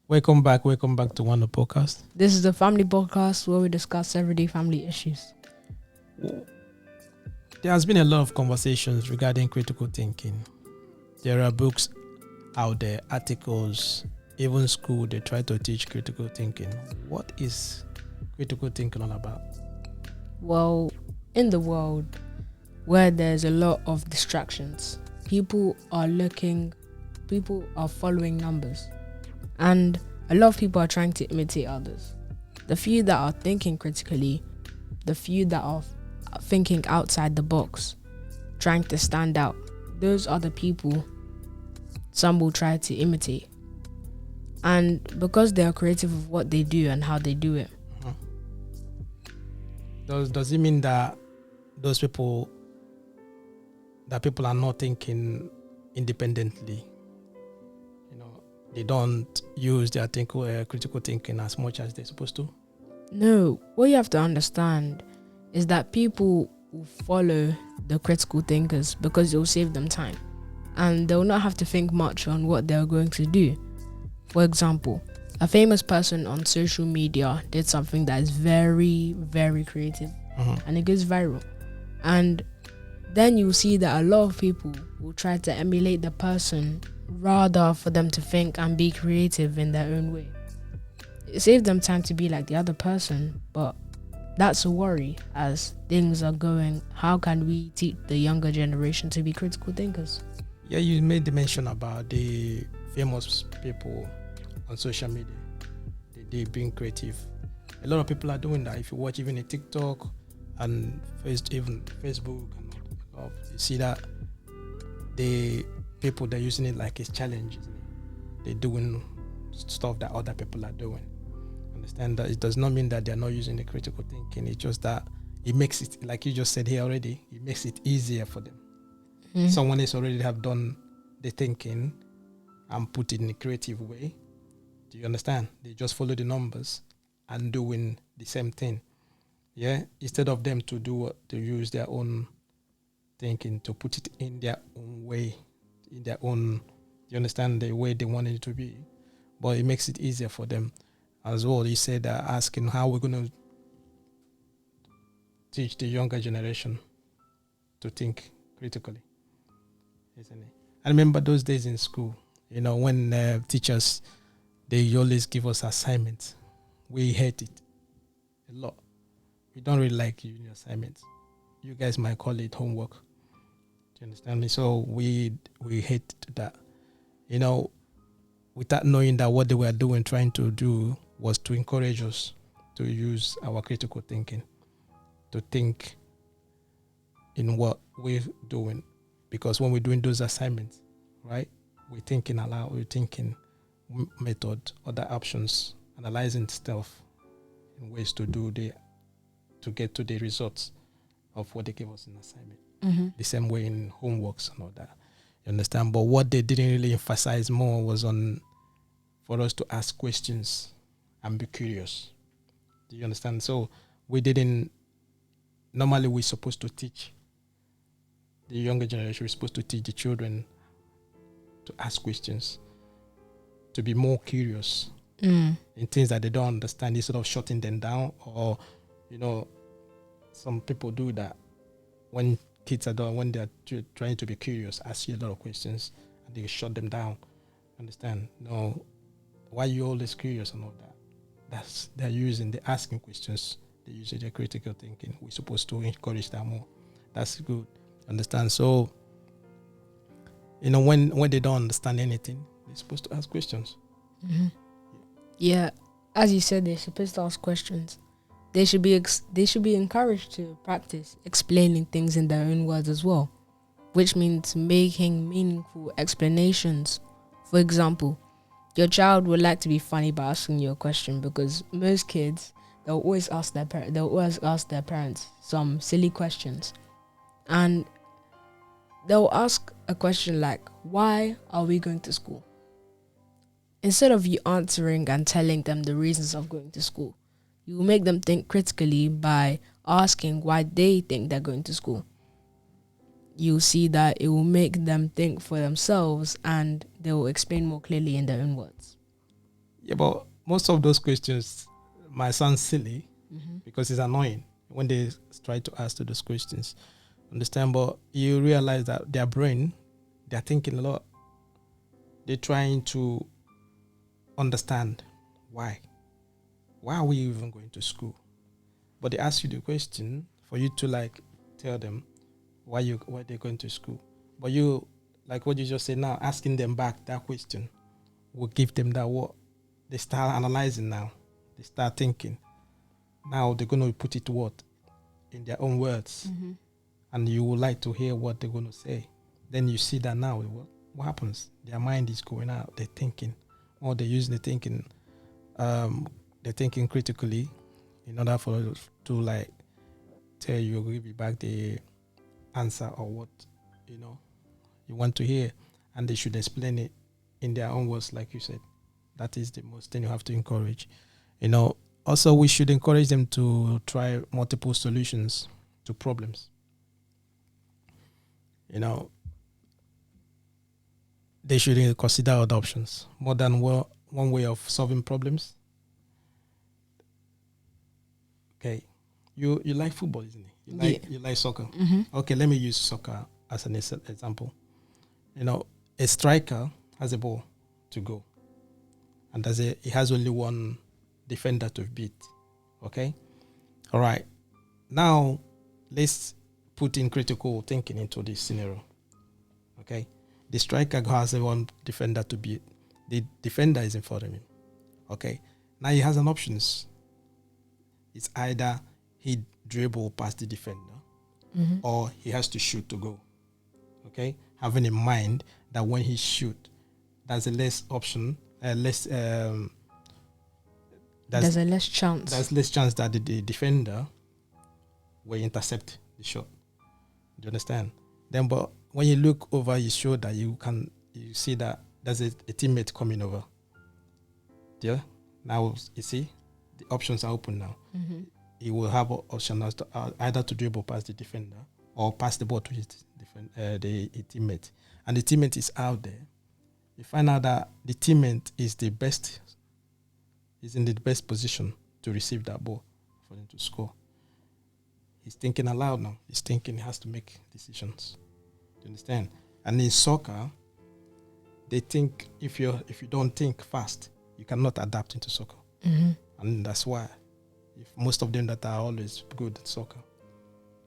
Welcome back to Wonder Podcast. This is the family podcast where we discuss everyday family issues. There has been a lot of conversations regarding critical thinking. There are books out there, articles, even school, they try to teach critical thinking. What is critical thinking all about? Well, in the world where there's a lot of distractions, people are following numbers. And a lot of people are trying to imitate others. The few that are thinking critically, the few that are thinking outside the box, trying to stand out, those are the people some will try to imitate. And because they are creative of what they do and how they do it. Does it mean that those people are not thinking independently? They don't use their critical thinking as much as they're supposed to? No, what you have to understand is that people will follow the critical thinkers because it will save them time. And they will not have to think much on what they're going to do. For example, a famous person on social media did something that is very, very creative. And it goes viral. And then you'll see that a lot of people will try to emulate the person rather for them to think and be creative in their own way. It saves them time to be like the other person, but that's a worry as things are going. How can we teach the younger generation to be critical thinkers? Yeah, you made the mention about the famous people on social media. They being creative. A lot of people are doing that. If you watch even a TikTok and even Facebook and all, you see that the people, they're using it like a challenge, isn't it? They're doing stuff that other people are doing. Understand that it does not mean that they're not using the critical thinking. It's just that it makes it, like you just said here already, it makes it easier for them. Someone else already have done the thinking and put it in a creative way. Do you understand? They just follow the numbers and doing the same thing. Yeah, instead of them to use their own thinking, to put it in their own way, in their own, you understand, the way they want it to be. But it makes it easier for them as well. You said asking how we're going to teach the younger generation to think critically, isn't it? I remember those days in school, when teachers, they always give us assignments. We hate it a lot. We don't really like using assignments. You guys might call it homework. Do you understand me? So we hate that. Without knowing that what they were doing, trying to do was to encourage us to use our critical thinking, to think in what we're doing. Because when we're doing those assignments, right, we're thinking aloud, we're thinking method, other options, analyzing stuff in ways to get to the results of what they gave us in assignment. The same way in homeworks and all that. You understand? But what they didn't really emphasize more was for us to ask questions and be curious. Do you understand? So normally we're supposed to teach the younger generation, we're supposed to teach the children to ask questions, to be more curious in things that they don't understand instead of shutting them down. Or, some people do that when kids are done, when they're trying to be curious, ask you a lot of questions and they shut them down. Understand? No, why are you always curious and all that? They're asking questions, they're using their critical thinking. We're supposed to encourage that more. That's good. Understand? So, when they don't understand anything, they're supposed to ask questions. Yeah, as you said, they're supposed to ask questions. They should be encouraged to practice explaining things in their own words as well, which means making meaningful explanations. For example, your child would like to be funny by asking you a question, because most kids, they'll always ask their parents some silly questions, and they'll ask a question like, "Why are we going to school?" Instead of you answering and telling them the reasons of going to school, you will make them think critically by asking why they think they're going to school. you'll see that it will make them think for themselves and they will explain more clearly in their own words. Yeah, but most of those questions might sound silly because it's annoying when they try to ask those questions. Understand? But you realize that their brain, they're thinking a lot. They're trying to understand why. Why are we even going to school? But they ask you the question for you to like tell them why they're going to school. But you, like what you just said now, asking them back that question will give them that what they start analyzing now. They start thinking. Now they're going to put it to what? In their own words. And you would like to hear what they're going to say. Then you see that now, what happens? Their mind is going out. They're thinking. Or they're using the thinking. They're thinking critically in order for to like tell you, give you back the answer or what, you want to hear. And they should explain it in their own words, like you said. That is the most thing you have to encourage. Also, we should encourage them to try multiple solutions to problems. They should consider other options more than one way of solving problems. Okay, you like football, isn't it? You like soccer. Okay, let me use soccer as an example. A striker has a ball to go, and he has only one defender to beat. Okay, all right. Now let's put in critical thinking into this scenario. Okay, the striker has one defender to beat. The defender is in front of him. Okay, now he has an options. It's either he dribble past the defender or he has to shoot to go. Okay, having in mind that when he shoot, there's a less option, there's a less chance. There's less chance that the defender will intercept the shot. Do you understand? Then, but when you look over his shoulder, you see that there's a teammate coming over. Yeah. Now you see the options are open now. He will have an option as to either to dribble past the defender or pass the ball to his teammate. And the teammate is out there. You find out that the teammate is in the best position to receive that ball for him to score. He's thinking aloud now. He's thinking he has to make decisions. Do you understand? And in soccer, they think if you don't think fast, you cannot adapt into soccer. And that's why if most of them that are always good at soccer,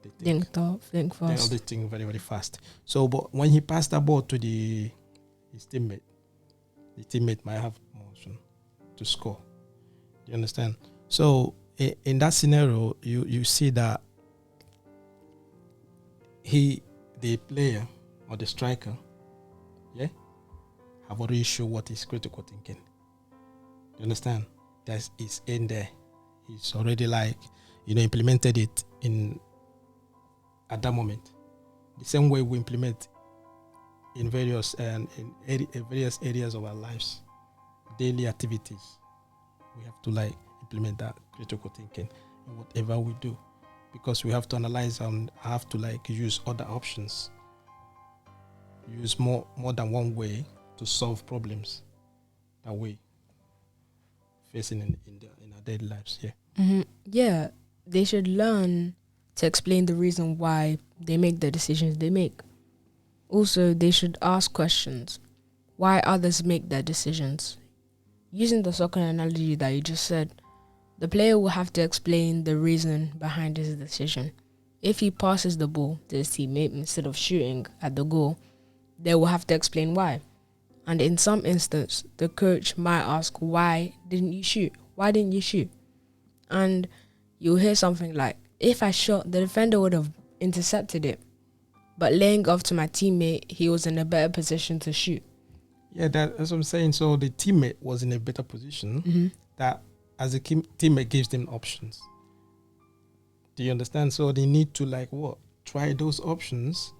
they think fast. They always think very, very fast. So, but when he passed the ball to his teammate, the teammate might have more option to score. Do you understand? So, in that scenario, you see that the player or the striker, have already shown what is critical thinking. Do you understand? That is in there. He's already implemented it at that moment. The same way we implement in various areas of our lives, daily activities. We have to implement that critical thinking in whatever we do, because we have to analyze and have to use other options. Use more than one way to solve problems that we facing in our daily lives. Yeah, they should learn to explain the reason why they make the decisions they make. Also, they should ask questions. Why others make their decisions? Using the soccer analogy that you just said, the player will have to explain the reason behind his decision. If he passes the ball to his teammate instead of shooting at the goal, they will have to explain why. And in some instance, the coach might ask, why didn't you shoot? Why didn't you shoot? And you'll hear something like, if I shot, the defender would have intercepted it. But laying off to my teammate, he was in a better position to shoot. Yeah, that's what I'm saying. So the teammate was in a better position that as a teammate gives them options. Do you understand? So they need to try those options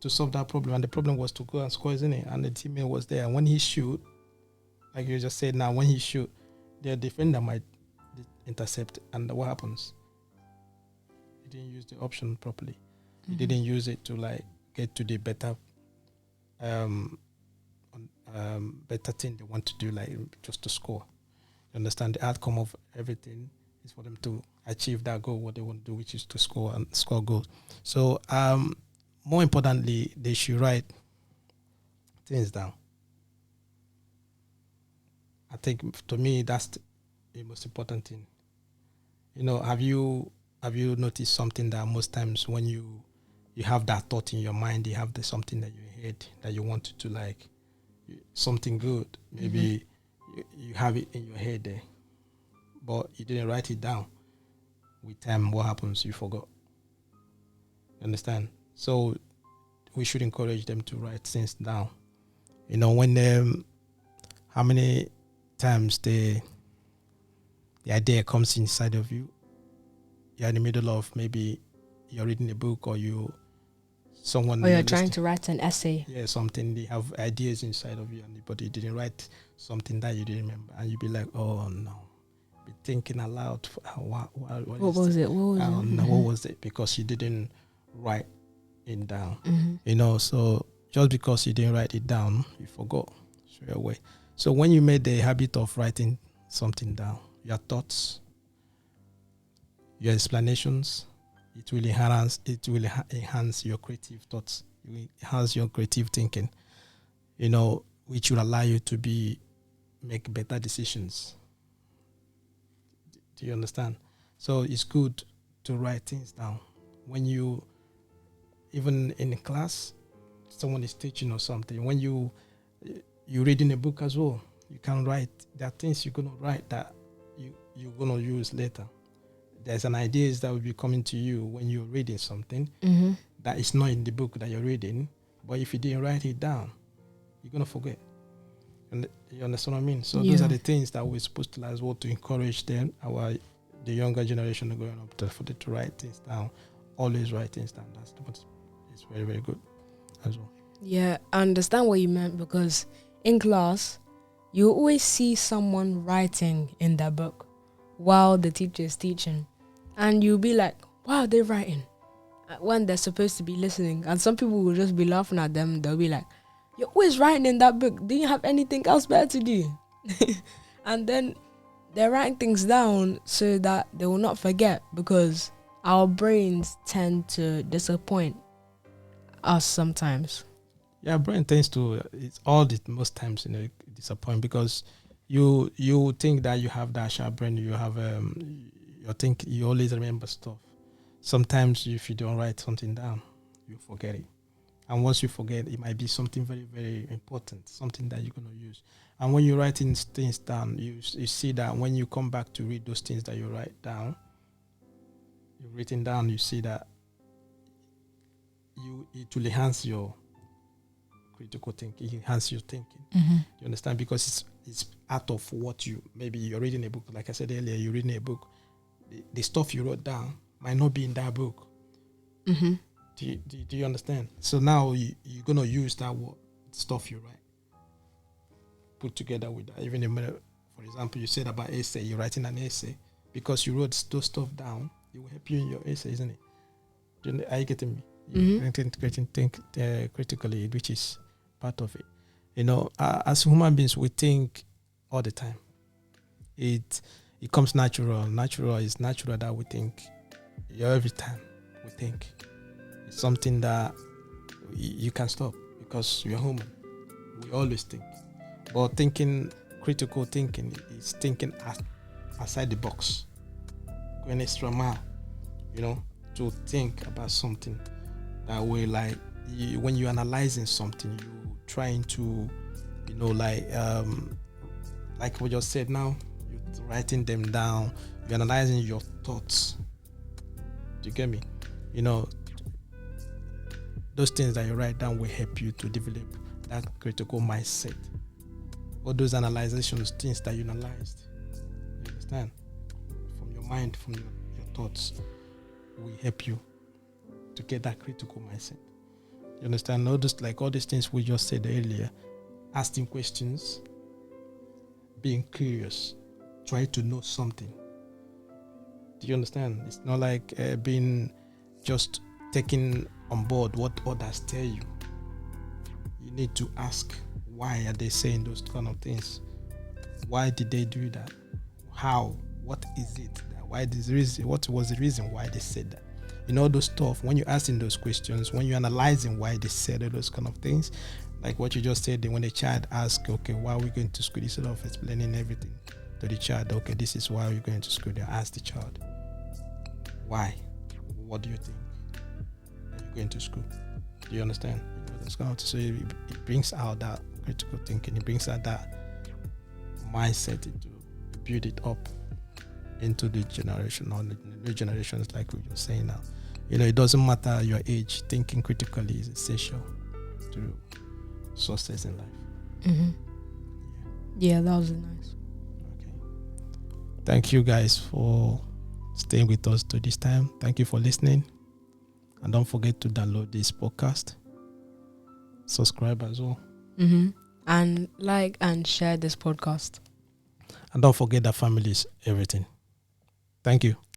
to solve that problem. And the problem was to go and score, isn't it? And the teammate was there. And when he shoot, like you just said now, when he shoot, their defender might intercept. And what happens? He didn't use the option properly. He didn't use it to get to the better um, better thing they want to do, like just to score. You understand the outcome of everything is for them to achieve that goal, what they want to do, which is to score and score goals. So more importantly, they should write things down. I think to me that's the most important thing. Have you noticed something that most times when you have that thought in your mind, you have something that you heard that you want to like something good. Maybe you have it in your head there, but you didn't write it down. With time, what happens? You forgot. Understand? So we should encourage them to write things down. When how many times the idea comes inside of you, you're in the middle of maybe you're reading a book or someone or you're trying to write an essay. Yeah, something, they have ideas inside of you, but you didn't write something that you didn't remember, and you'd be like, oh no, be thinking aloud. What was it? What was it? Because you didn't write it down. So just because you didn't write it down, you forgot straight away. So when you made the habit of writing something down, your thoughts, your explanations, it will enhance your creative thoughts. It will enhance your creative thinking, which will allow you to make better decisions. Do you understand? So it's good to write things down. When even in class, someone is teaching or something, when you're reading a book as well, you can write. There are things you're going to write that you're going to use later. There's an ideas that will be coming to you when you're reading something that is not in the book that you're reading, but if you didn't write it down, you're going to forget. And you understand what I mean? So those are the things that we're supposed to as well, to encourage them, the younger generation going up for them to write things down. Always write things down. That's what is very, very good as well. Yeah, I understand what you meant, because in class, you always see someone writing in their book while the teacher is teaching. And you'll be like, wow, they're writing, when they're supposed to be listening. And some people will just be laughing at them. They'll be like, you're always writing in that book. Do you have anything else better to do? And then they're writing things down so that they will not forget, because our brains tend to disappoint us sometimes. Yeah, brain tends to, it's all the most times, disappoint, because you think that you have that sharp brain, you have you always remember stuff. Sometimes if you don't write something down, you forget it. And once you forget, it might be something very, very important, something that you're going to use. And when you're writing things down, you see that when you come back to read those things that you write down, you've written down, you see that it will enhance your critical thinking, enhance your thinking. You understand? Because it's out of what maybe you're reading a book. Like I said earlier, you're reading a book. The stuff you wrote down might not be in that book. Do you understand? So now you're going to use that stuff you write, put together with that. Even for example, you said about essay, you're writing an essay. Because you wrote those stuff down, it will help you in your essay, isn't it? Are you getting me? Think critically, which is part of it. As human beings, we think all the time. It comes natural. It's natural that we think. Every time we think, it's something that you can stop, because you're human. We always think. But critical thinking is thinking outside the box, going extra mile, to think about something that way. Like when you're analyzing something, you trying to, like we just said now, you're writing them down, you're analyzing your thoughts. Do you get me? Those things that you write down will help you to develop that critical mindset. All those analyzations, things that you analyzed, you understand, from your mind, from your thoughts, will help you to get that critical mindset. You understand? All these things we just said earlier, asking questions, being curious, try to know something. Do you understand? It's not like being just taking on board what others tell you. You need to ask, why are they saying those kind of things? Why did they do that? How? What is it? Why this reason? What was the reason why they said that? You know, those stuff. When you're asking those questions, when you're analyzing why they said those kind of things, like what you just said, when a child asks, okay, why are we going to school? Instead of explaining everything to the child, okay, this is why we're going to school. They ask the child, why? What do you think? Are you going to school? Do you understand? That's kind of, so it brings out that critical thinking. It brings out that mindset to build it up into the generation or the new generations, like we were saying now. You know, it doesn't matter your age. Thinking critically is essential to success in life. Mm-hmm. Yeah, that was nice. Okay. Thank you guys for staying with us to this time. Thank you for listening. And don't forget to download this podcast. Subscribe as well. Mm-hmm. And like and share this podcast. And don't forget that family is everything. Thank you.